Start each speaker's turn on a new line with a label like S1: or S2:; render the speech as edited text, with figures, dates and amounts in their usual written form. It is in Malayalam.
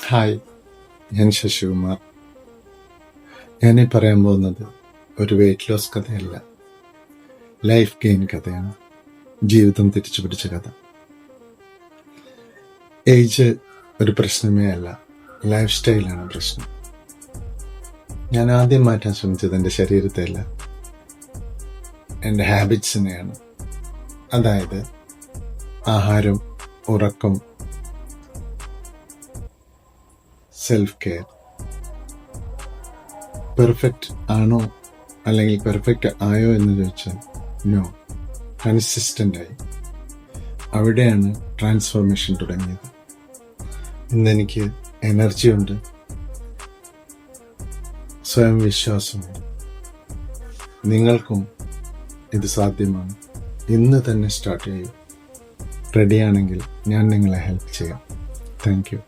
S1: ഹായ്, ഞാൻ ശശികുമാർ. ഞാനീ പറയാൻ പോകുന്നത് ഒരു വെയിറ്റ് ലോസ് കഥയല്ല, ലൈഫ് ഗെയിൻ കഥയാണ്. ജീവിതം തിരിച്ചു പിടിച്ച കഥ. ഏജ് ഒരു പ്രശ്നമേ അല്ല, ലൈഫ് സ്റ്റൈലാണ് പ്രശ്നം. ഞാൻ ആദ്യം മാറ്റാൻ ശ്രമിച്ചത് എൻ്റെ ശരീരത്തെ അല്ല, എൻ്റെ ഹാബിറ്റ്സിനെയാണ്. അതായത് ആഹാരം, ഉറക്കം, സെൽഫ് കെയർ. പെർഫെക്റ്റ് ആണോ അല്ലെങ്കിൽ പെർഫെക്റ്റ് ആയോ എന്ന് ചോദിച്ചാൽ നോ. കൺസിസ്റ്റൻ്റ് ആയി. അവിടെയാണ് ട്രാൻസ്ഫോർമേഷൻ തുടങ്ങിയത്. ഇന്നെനിക്ക് എനർജിയുണ്ട്, സ്വയം വിശ്വാസമുണ്ട്. നിങ്ങൾക്കും ഇത് സാധ്യമാണ്. ഇന്ന് തന്നെ സ്റ്റാർട്ട് ചെയ്യൂ. റെഡിയാണെങ്കിൽ ഞാൻ നിങ്ങളെ ഹെൽപ്പ് ചെയ്യാം. Thank you.